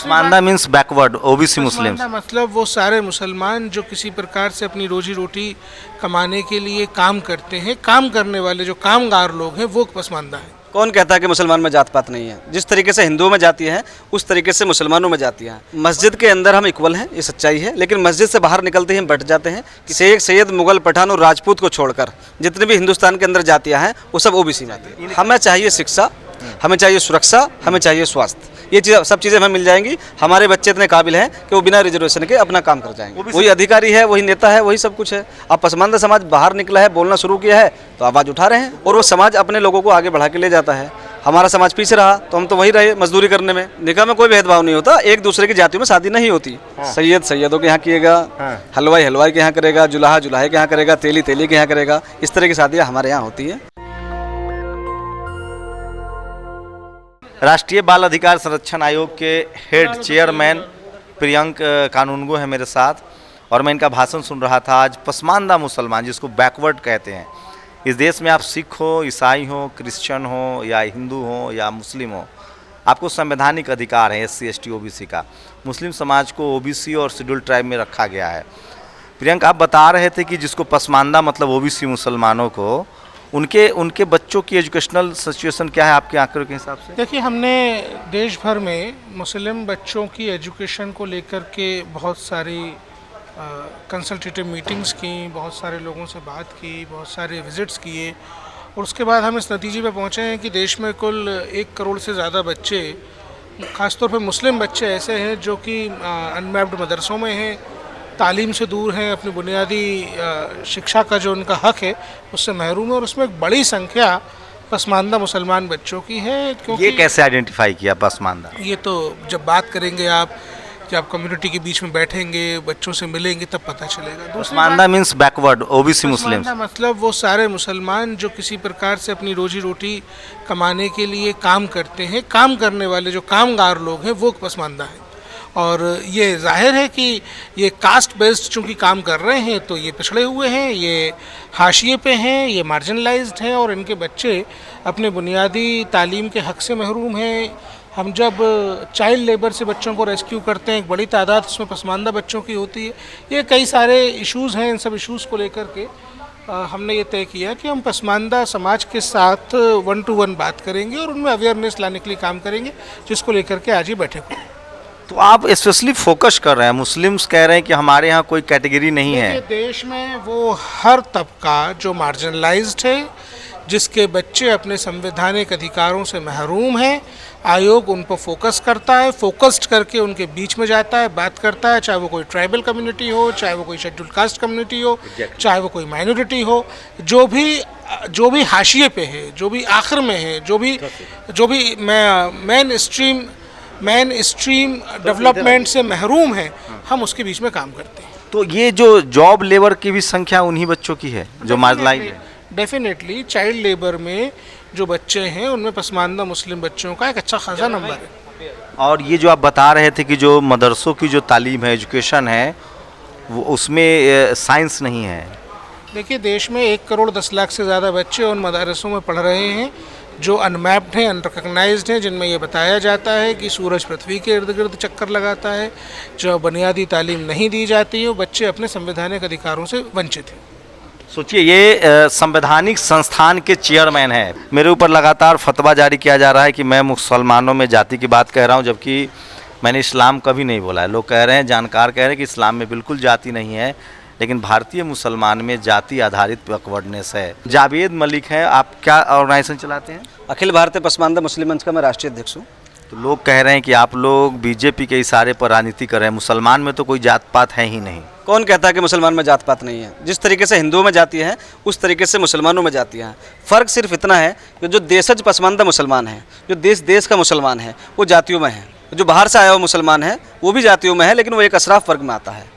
Pasmanda means backward OBC Muslims. Pasmanda मतलब वो सारे मुसलमान जो किसी प्रकार से अपनी रोजी रोटी कमाने के लिए काम करते हैं, काम करने वाले जो कामगार लोग हैं वो पसमानदा है। कौन कहता है कि मुसलमान में जात पात नहीं है? जिस तरीके से हिंदुओं में जाति है उस तरीके से मुसलमानों में जातियाँ हैं। मस्जिद के अंदर हम इक्वल हैं, ये सच्चाई है, लेकिन मस्जिद से बाहर निकलते ही हम बट जाते हैं कि शेख, सैयद, मुगल, पठान और राजपूत को छोड़कर जितने भी हिंदुस्तान के अंदर जातियाँ हैं वो सब ओबीसी में आती हैं। हमें चाहिए शिक्षा, हमें चाहिए सुरक्षा, हमें चाहिए स्वास्थ्य, ये चीज़ सब चीज़ें हमें मिल जाएंगी। हमारे बच्चे इतने काबिल हैं कि वो बिना रिजर्वेशन के अपना काम कर जाएंगे। वही अधिकारी है, वही नेता है, वही सब कुछ है। अब पसमानदा समाज बाहर निकला है, बोलना शुरू किया है तो आवाज़ उठा रहे हैं और वो समाज अपने लोगों को आगे बढ़ा के ले जाता है। हमारा समाज पीछे रहा तो हम तो वही रहे मजदूरी करने में। निकाह में कोई भेदभाव नहीं होता, एक दूसरे की जातियों में शादी नहीं होती। सैयद सैयदों के यहाँ किएगा, हलवाई हलवाई के यहाँ करेगा, जुलाहा जुलाहे के यहाँ करेगा, तेली तेली के यहाँ करेगा। इस तरह की शादियाँ हमारे यहाँ होती हैं। राष्ट्रीय बाल अधिकार संरक्षण आयोग के हेड चेयरमैन प्रियंक कानूनगो है मेरे साथ, और मैं इनका भाषण सुन रहा था। आज पसमानदा मुसलमान, जिसको बैकवर्ड कहते हैं, इस देश में आप सिख हो, ईसाई हो, क्रिश्चियन हो या हिंदू हो या मुस्लिम हो, आपको संवैधानिक अधिकार है SC ST OBC का। मुस्लिम समाज को OBC और शेड्यूल ट्राइब में रखा गया है। प्रियंक, आप बता रहे थे कि जिसको पसमानदा मतलब OBC मुसलमानों को, उनके बच्चों की एजुकेशनल सिचुएशन क्या है आपके आंकड़ों के हिसाब से? देखिए, हमने देश भर में मुस्लिम बच्चों की एजुकेशन को लेकर के बहुत सारी कंसल्टेटिव मीटिंग्स की, बहुत सारे लोगों से बात की, बहुत सारे विज़िट्स किए, और उसके बाद हम इस नतीजे पे पहुँचे हैं कि देश में कुल 1 करोड़ से ज़्यादा बच्चे, ख़ासतौर पे मुस्लिम बच्चे ऐसे हैं जो कि अनमैप्ड मदरसों में हैं, तालीम से दूर हैं, अपनी बुनियादी शिक्षा का जो उनका हक है उससे महरूम है, और उसमें एक बड़ी संख्या पसमानदा मुसलमान बच्चों की है। क्योंकि ये कैसे आइडेंटिफाई किया पसमानदा? ये तो जब बात करेंगे आप, जब कम्युनिटी के बीच में बैठेंगे, बच्चों से मिलेंगे, तब पता चलेगा। Pasmanda means backward OBC Muslims. Pasmanda मतलब वो सारे मुसलमान जो किसी प्रकार से अपनी रोजी रोटी कमाने के लिए काम करते हैं, काम करने वाले जो कामगार लोग हैं वो पसमानदा है। और ये जाहिर है कि ये कास्ट बेस्ड चूँकि काम कर रहे हैं तो ये पिछड़े हुए हैं, ये हाशिए पे हैं, ये मार्जिनलाइज्ड हैं, और इनके बच्चे अपने बुनियादी तालीम के हक से महरूम हैं। हम जब चाइल्ड लेबर से बच्चों को रेस्क्यू करते हैं, एक बड़ी तादाद उसमें पसमानदा बच्चों की होती है। ये कई सारे इश्यूज़ हैं, इन सब इश्यूज़ को लेकर के हमने ये तय किया कि हम पसमानदा समाज के साथ 1 to 1 बात करेंगे और उनमें अवेयरनेस लाने के लिए काम करेंगे, जिसको लेकर के आज ये बैठे हुए हैं। तो आप स्पेशली फोकस कर रहे हैं, मुस्लिम्स कह रहे हैं कि हमारे यहाँ कोई कैटेगरी नहीं है। देश में वो हर तबका जो मार्जिनलाइज्ड है, जिसके बच्चे अपने संवैधानिक अधिकारों से महरूम हैं, आयोग उन पर फोकस करता है, फोकस्ड करके उनके बीच में जाता है, बात करता है, चाहे वो कोई ट्राइबल कम्युनिटी हो, चाहे वो कोई शेड्यूल कास्ट कम्युनिटी हो, चाहे वो कोई माइनॉरिटी हो, जो भी हाशिए पे है, जो भी आखिर में है, जो भी मेन स्ट्रीम डेवलपमेंट से महरूम है, हम उसके बीच में काम करते हैं। तो ये जो जॉब लेबर की भी संख्या उन्हीं बच्चों की है जो मार्जिनलाइज्ड है। डेफिनेटली चाइल्ड लेबर में जो बच्चे हैं उनमें पसमानदा मुस्लिम बच्चों का एक अच्छा खासा नंबर है। और ये जो आप बता रहे थे कि जो मदरसों की जो तालीम है, एजुकेशन है, वो उसमें साइंस नहीं है। देखिए, देश में 1 करोड़ 10 लाख से ज़्यादा बच्चे उन मदरसों में पढ़ रहे हैं जो अनमैप्ड हैं, अनरिकग्नाइज्ड हैं, जिनमें ये बताया जाता है कि सूरज पृथ्वी के इर्द गिर्द चक्कर लगाता है। जो बुनियादी तालीम नहीं दी जाती है, वो बच्चे अपने संवैधानिक अधिकारों से वंचित हैं। सोचिए, ये संवैधानिक संस्थान के चेयरमैन हैं। मेरे ऊपर लगातार फतवा जारी किया जा रहा है कि मैं मुसलमानों में जाति की बात कह रहा हूँ, जबकि मैंने इस्लाम कभी नहीं बोला है। लोग कह रहे हैं, जानकार कह रहे हैं कि इस्लाम में बिल्कुल जाति नहीं है, लेकिन भारतीय मुसलमान में जाति आधारित बैकवर्डनेस है। जावेद मलिक हैं, आप क्या ऑर्गेनाइजेशन चलाते हैं? अखिल भारतीय पसमानदा मुस्लिम मंच का मैं राष्ट्रीय अध्यक्ष हूँ। तो लोग कह रहे हैं कि आप लोग बीजेपी के इशारे पर राजनीति कर रहे हैं, मुसलमान में तो कोई जात पात है ही नहीं। कौन कहता है कि मुसलमान में जात पात नहीं है? जिस तरीके से हिंदुओं में जाति है उस तरीके से मुसलमानों में जातियाँ हैं। फ़र्क सिर्फ इतना है कि जो देशज पसमानदा मुसलमान है, जो देश का मुसलमान है, वो जातियों में है। जो बाहर से आया हुआ मुसलमान है वो भी जातियों में है, लेकिन वो एक अशराफ वर्ग में आता है।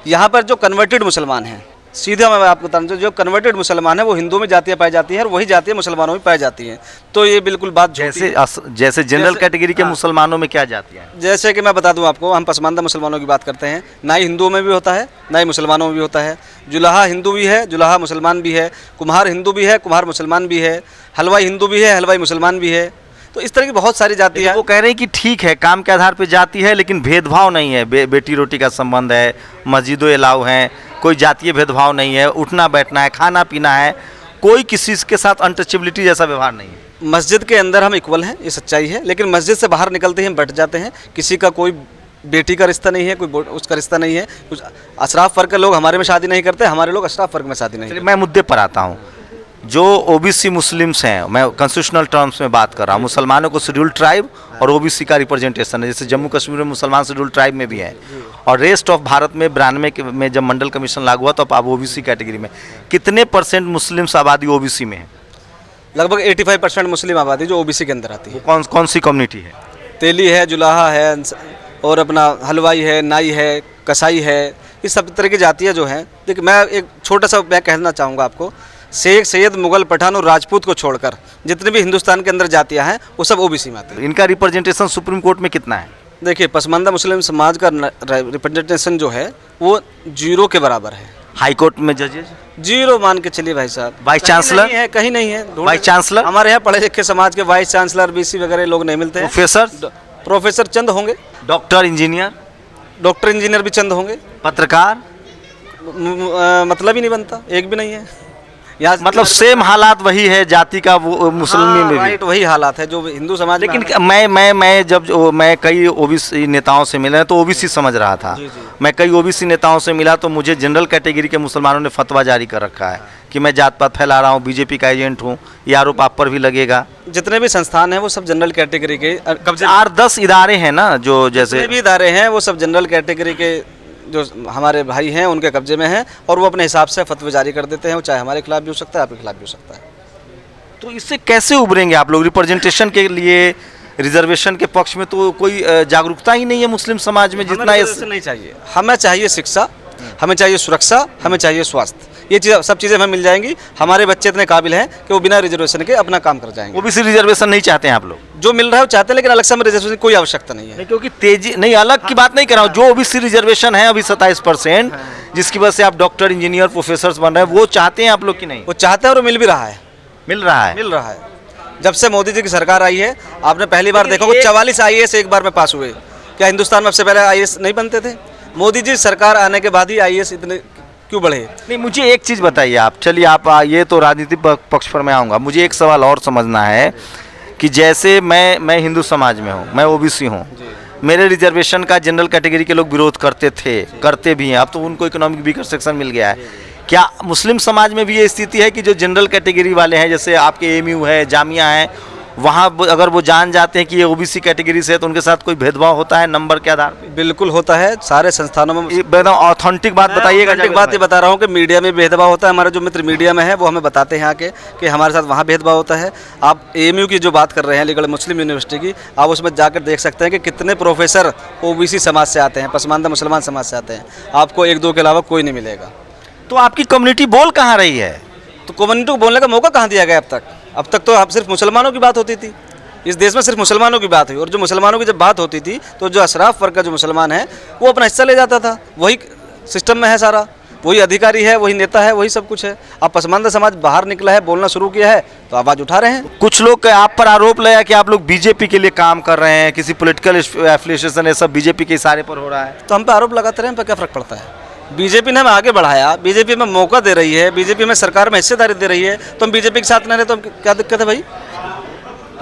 यहाँ पर जो कन्वर्टेड मुसलमान हैं, सीधा मैं आपको बता दूँ, जो कन्वर्टेड मुसलमान है वो हिंदुओं में जातियाँ पाई जाती हैं और वही जातियाँ मुसलमानों में पाई जाती हैं। तो ये बिल्कुल बात जैसे जनरल कैटेगरी के मुसलमानों में क्या जातियाँ हैं? जैसे कि मैं बता दूं आपको, हम पसमानदा मुसलमानों की बात करते हैं, ना ही हिंदुओं में भी होता है ना ही मुसलमानों में भी होता है। जुलाहा हिंदू भी है, जुलाहा मुसलमान भी है, कुम्हार हिंदू भी है, कुम्हार मुसलमान भी है, हलवाई हिंदू भी है, हलवाई मुसलमान भी है। तो इस तरह की बहुत सारी जातियाँ वो कह रहे हैं कि ठीक है काम के आधार पे जाति है लेकिन भेदभाव नहीं है, बेटी रोटी का संबंध है, मस्जिदों अलाउ हैं, कोई जातीय भेदभाव नहीं है, उठना बैठना है, खाना पीना है, कोई किसी के साथ अनटचेबिलिटी जैसा व्यवहार नहीं है। मस्जिद के अंदर हम इक्वल हैं, ये सच्चाई है, लेकिन मस्जिद से बाहर निकलते ही हम बट जाते हैं। किसी का कोई बेटी का रिश्ता नहीं है, कोई उसका रिश्ता नहीं है। कुछ अशराफ वर्ग के लोग हमारे में शादी नहीं करते, हमारे लोग अशराफ वर्ग में शादी नहीं चलिए करते। मैं मुद्दे पर आता हूँ। जो ओबीसी मुस्लिम्स हैं, मैं कॉन्स्टिट्यूशनल टर्म्स में बात कर रहा हूँ, मुसलमानों को शेड्यूल ट्राइब और ओबीसी का रिप्रेजेंटेशन है। जैसे जम्मू कश्मीर में मुसलमान शेड्यूल ट्राइब में भी हैं और रेस्ट ऑफ भारत में 92 में जब मंडल कमीशन लागू हुआ तो अब ओबीसी कैटेगरी में कितने % मुस्लिम्स आबादी ओबीसी में है? लगभग 85% मुस्लिम आबादी जो ओबीसी के अंदर आती है। कौन सी कम्युनिटी है? तेली है, जुलाहा है, और अपना हलवाई है, नाई है, कसाई है, इस सब तरह की जातियाँ जो हैं। देखिए मैं एक छोटा सा मैं कहना चाहूँगा आपको, शेख, सैयद, मुगल, पठान और राजपूत को छोड़कर जितने भी हिंदुस्तान के अंदर जातियाँ हैं वो सब ओबीसी में आती हैं। इनका रिप्रेजेंटेशन सुप्रीम कोर्ट में कितना है? देखिए पसमानदा मुस्लिम समाज का रिप्रेजेंटेशन जो है वो 0 के बराबर है। हाई कोर्ट में जजेज 0 मान के चलिए भाई साहब। वाइस कहीं चांसलर? नहीं है, कहीं नहीं है। Vice chancellor? हमारे यहाँ पढ़े लिखे समाज के वाइस चांसलर, बीसी वगैरह लोग नहीं मिलते हैं। प्रोफेसर? प्रोफेसर चंद होंगे, डॉक्टर, इंजीनियर, डॉक्टर इंजीनियर भी चंद होंगे, पत्रकार? मतलब ही नहीं बनता, एक भी नहीं है यहाँ। मतलब सेम हालात वही है जाति का, वो मुस्लिम में भी। राइट, वही हालात है जो हिंदू समाज में। लेकिन मैं कई ओबीसी नेताओं से मिला तो ओबीसी समझ रहा था। मैं कई ओबीसी नेताओं से मिला तो मुझे जनरल कैटेगरी के मुसलमानों ने फतवा जारी कर रखा है कि मैं जात पात फैला रहा हूँ, बीजेपी का एजेंट हूँ, ये आरोप आप पर भी लगेगा। जितने भी संस्थान हैं वो सब जनरल कैटेगरी के कब्जे। 8-10 इदारे हैं ना जो जैसे जितने भी इदारे हैं वो सब जनरल कैटेगरी के जो हमारे भाई हैं उनके कब्जे में हैं, और वो अपने हिसाब से फतवे जारी कर देते हैं। वो चाहे हमारे खिलाफ भी हो सकता है, आपके खिलाफ भी हो सकता है। तो इससे कैसे उभरेंगे आप लोग? रिप्रेजेंटेशन के लिए रिजर्वेशन के पक्ष में तो कोई जागरूकता ही नहीं है मुस्लिम समाज में जितना नहीं चाहिए। हमें चाहिए शिक्षा, हमें चाहिए सुरक्षा, हमें चाहिए स्वास्थ्य। ये चीज़ सब चीज़ें हमें मिल जाएंगी। हमारे बच्चे इतने काबिल हैं कि वो बिना रिजर्वेशन के अपना काम कर जाएंगे। ओबीसी रिजर्वेशन नहीं चाहते हैं आप लोग? जो मिल रहा है वो चाहते हैं, लेकिन अलग से हमें रिजर्वेशन की कोई आवश्यकता नहीं है। नहीं, क्योंकि तेजी नहीं, अलग की बात नहीं कर रहा हूँ। जो ओबीसी रिजर्वेशन है अभी 27%, जिसकी वजह से आप डॉक्टर, इंजीनियर, प्रोफेसर बन रहे हैं, वो चाहते हैं आप लोग की नहीं? वो चाहते हैं और मिल भी रहा है। मिल रहा है? मिल रहा है। जब से मोदी जी की सरकार आई है, आपने पहली बार देखा कि 44 IAS एक बार में पास हुए। क्या हिंदुस्तान में सबसे पहले IAS नहीं बनते थे? मोदी जी सरकार आने के बाद ही IAS इतने क्यों बढ़े? नहीं, मुझे एक चीज़ बताइए आप। चलिए आप ये तो राजनीतिक पक्ष पर मैं आऊँगा। मुझे एक सवाल और समझना है कि जैसे मैं हिंदू समाज में हूँ, मैं ओबीसी हूँ, मेरे रिजर्वेशन का जनरल कैटेगरी के लोग विरोध करते थे, करते भी हैं। अब तो उनको इकोनॉमिक वीकर सेक्शन मिल गया है। क्या मुस्लिम समाज में भी ये स्थिति है कि जो जनरल कैटेगरी वाले हैं, जैसे आपके AMU है, जामिया है, वहाँ अगर वो जान जाते हैं कि ये ओबीसी कैटेगरी से है तो उनके साथ कोई भेदभाव होता है नंबर के आधार पे? बिल्कुल होता है। सारे संस्थानों में एकदम ऑथेंटिक बात बताइएगा। एक बात ये बता रहा हूँ कि मीडिया में भेदभाव होता है। हमारे जो मित्र मीडिया में है वो हमें बताते हैं आके कि हमारे साथ वहाँ भेदभाव होता है। आप AMU की जो बात कर रहे हैं, अलीगढ़ मुस्लिम यूनिवर्सिटी की, आप उसमें जाकर देख सकते हैं कि कितने प्रोफेसर ओबीसी समाज से आते हैं, पसमानदा मुसलमान समाज से आते हैं। आपको 1-2 के अलावा कोई नहीं मिलेगा। तो आपकी कम्युनिटी बोल कहाँ रही है? तो कम्युनिटी को बोलने का मौका कहाँ दिया गया अब तक? अब तक तो आप सिर्फ मुसलमानों की बात होती थी। इस देश में सिर्फ मुसलमानों की बात हुई, और जो मुसलमानों की जब बात होती थी तो जो अशराफ वर्ग का जो मुसलमान है वो अपना हिस्सा ले जाता था। वही सिस्टम में है सारा, वही अधिकारी है, वही नेता है, वही सब कुछ है। अब पसमानदा समाज बाहर निकला है, बोलना शुरू किया है तो आवाज़ उठा रहे हैं। कुछ लोग आप पर आरोप लगाया कि आप लोग बीजेपी के लिए काम कर रहे हैं, किसी पॉलिटिकल एफिलिएशन है, सब बीजेपी के इशारे पर हो रहा है। तो हम पे आरोप लगाते रहे, हम पे क्या फ़र्क पड़ता है? बीजेपी ने हमें आगे बढ़ाया, बीजेपी में मौका दे रही है, बीजेपी में सरकार में हिस्सेदारी दे रही है, तो हम बीजेपी के साथ नहीं रहे तो क्या दिक्कत है भाई?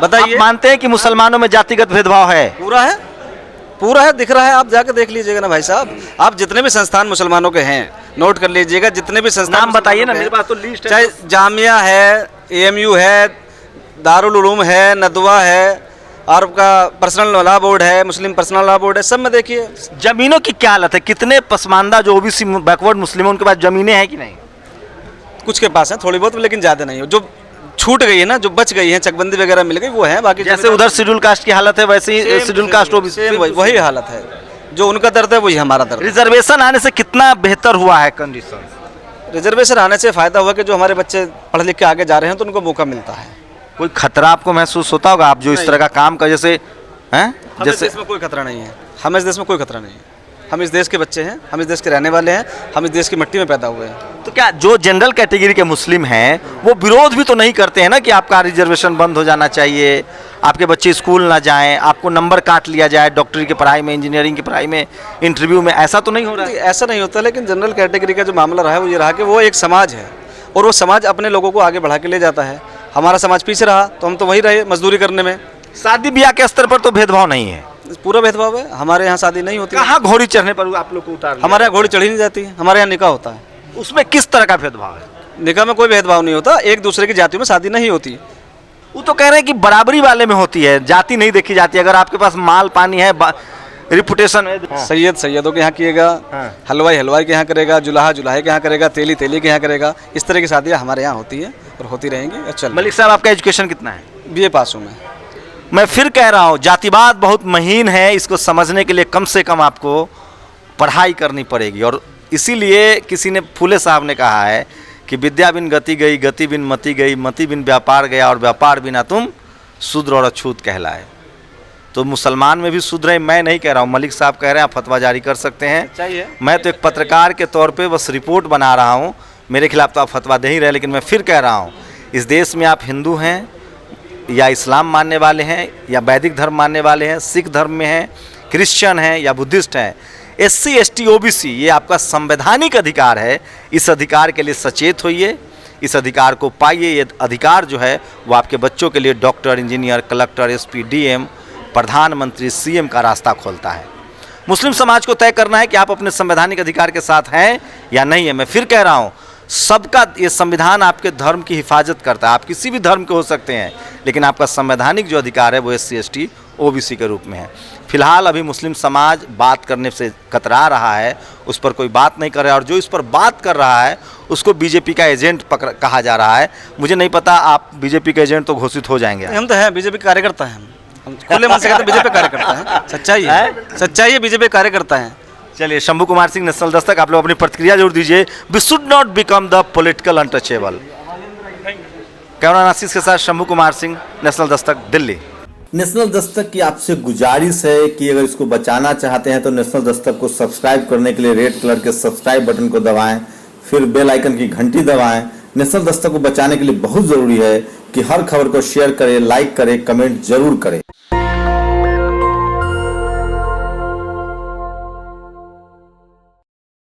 बताइए। आप मानते हैं कि मुसलमानों में जातिगत भेदभाव है? पूरा है, पूरा है, दिख रहा है। आप जाके देख लीजिएगा ना भाई साहब। आप जितने भी संस्थान मुसलमानों के हैं नोट कर लीजिएगा, जितने भी संस्थान नाम बताइए ना, मेरे पास तो लिस्ट है। चाहे जामिया है, AMU है, दारुल उलूम है, नदवा है, और आपका पर्सनल लॉ बोर्ड है, मुस्लिम पर्सनल लॉ बोर्ड है, सब में देखिए। जमीनों की क्या हालत है? कितने पसमानदा जो ओबीसी बैकवर्ड मुस्लिम उनके पास जमीनें हैं कि नहीं? कुछ के पास है थोड़ी बहुत, लेकिन ज़्यादा नहीं है। जो छूट गई है ना, जो बच गई है, चकबंदी वगैरह मिल गई, वो है। बाकी जैसे उधर शेड्यूल कास्ट की हालत है वैसे ही शेड्यूल कास्ट ओबीसी वही हालत है। जो उनका दर्द है वही हमारा दर्द है। रिजर्वेशन आने से कितना बेहतर हुआ है कंडीशन? रिजर्वेशन आने से फ़ायदा हुआ कि जो हमारे बच्चे पढ़ लिख के आगे जा रहे हैं तो उनको मौका मिलता है। कोई खतरा आपको महसूस होता होगा? आप जो इस तरह का काम कर जैसे हैं, जैसे इसमें कोई खतरा नहीं है। हमें इस देश में कोई खतरा नहीं है। हम इस देश के बच्चे हैं, हम इस देश के रहने वाले हैं, हम इस देश की मिट्टी में पैदा हुए हैं। तो क्या जो जनरल कैटेगरी के मुस्लिम हैं वो विरोध भी तो नहीं करते हैं ना कि आपका रिजर्वेशन बंद हो जाना चाहिए, आपके बच्चे स्कूल ना जाएं, आपको नंबर काट लिया जाए डॉक्टरी की पढ़ाई में, इंजीनियरिंग की पढ़ाई में, इंटरव्यू में, ऐसा तो नहीं हो रहा है? ऐसा नहीं होता, लेकिन जनरल कैटेगरी का जो मामला रहा है वो ये रहा कि वो एक समाज है और वो समाज अपने लोगों को आगे बढ़ा के ले जाता है। हमारा समाज पीछे रहा तो हम तो वही रहे मजदूरी करने में। शादी ब्याह के स्तर पर तो भेदभाव नहीं है, पूरा भेदभाव है। हमारे यहाँ शादी नहीं होती, कहाँ घोड़ी चढ़ने पर आप लोग को उतार लिया? हमारे यहाँ घोड़ी चढ़ी नहीं जाती, हमारे यहाँ निकाह होता है। उसमें किस तरह का भेदभाव है? निकाह में कोई भेदभाव नहीं होता, एक दूसरे की जातियों में शादी नहीं होती। वो तो कह रहे हैं कि बराबरी वाले में होती है, जाति नहीं देखी जाती। अगर आपके पास माल पानी है, रिपुटेशन है, सैयद सैयदों के यहाँ किएगा, हलवाई हलवाई के यहाँ करेगा, जुलाहा जुलाहे के यहाँ करेगा, तेली तेली के यहाँ करेगा। इस तरह की शादियाँ हमारे यहाँ होती हैं और होती रहेंगी। अच्छा मलिक साहब, आपका एजुकेशन कितना है? BA पास हूँ मैं फिर कह रहा हूँ, जातिवाद बहुत महीन है, इसको समझने के लिए कम से कम आपको पढ़ाई करनी पड़ेगी। और इसीलिए किसी ने, फूले साहब ने कहा है कि विद्या बिन गति गई, गति बिन मति गई, मति बिन व्यापार गया, और व्यापार बिना तुम शूद्र और अछूत कहलाए। तो मुसलमान में भी शूद्र है, मैं नहीं कह रहा हूँ, मलिक साहब कह रहे हैं, आप फतवा जारी कर सकते हैं। चाहिए। मैं तो एक पत्रकार के तौर पे बस रिपोर्ट बना रहा हूँ, मेरे खिलाफ तो आप फतवा दे ही रहे। लेकिन मैं फिर कह रहा हूँ, इस देश में आप हिंदू हैं या इस्लाम मानने वाले हैं या वैदिक धर्म मानने वाले हैं, सिख धर्म में हैं, क्रिश्चियन हैं या बुद्धिस्ट हैं, SC ST OBC ये आपका संवैधानिक अधिकार है। इस अधिकार के लिए सचेत होइए, इस अधिकार को पाइए। ये अधिकार जो है वो आपके बच्चों के लिए doctor, engineer, collector, SP, DM, प्रधानमंत्री, CM का रास्ता खोलता है। मुस्लिम समाज को तय करना है कि आप अपने संवैधानिक अधिकार के साथ हैं या नहीं है। मैं फिर कह रहा हूँ, सबका ये संविधान आपके धर्म की हिफाजत करता है। आप किसी भी धर्म के हो सकते हैं, लेकिन आपका संवैधानिक जो अधिकार है वो SC ST OBC के रूप में है। फिलहाल अभी मुस्लिम समाज बात करने से कतरा रहा है, उस पर कोई बात नहीं कर रहा है, और जो इस पर बात कर रहा है उसको BJP का एजेंट कहा जा रहा है। मुझे नहीं पता, आप BJP के एजेंट तो घोषित हो जाएंगे। हम तो हैं, BJP कार्यकर्ता हैं, हम खुले मन से कहते हैं BJP कार्यकर्ता हैं। सच्चाई है, सच्चाई है, BJP कार्यकर्ता हैं। चलिए, शंभू कुमार सिंह, नेशनल दस्तक, आप लोग अपनी प्रतिक्रिया जरूर दीजिए। We should not become the political untouchable. Camera Ashish के साथ शंभू कुमार सिंह, नेशनल दस्तक, दिल्ली। नेशनल दस्तक की आपसे गुजारिश है कि अगर इसको बचाना चाहते हैं तो नेशनल दस्तक को सब्सक्राइब करने के लिए रेड कलर के सब्सक्राइब बटन को दबाएं, फिर बेल आइकन की घंटी दबाएं। नेशनल दस्तक को बचाने के लिए बहुत जरूरी है कि हर खबर को शेयर करें, लाइक करें, कमेंट जरूर करें।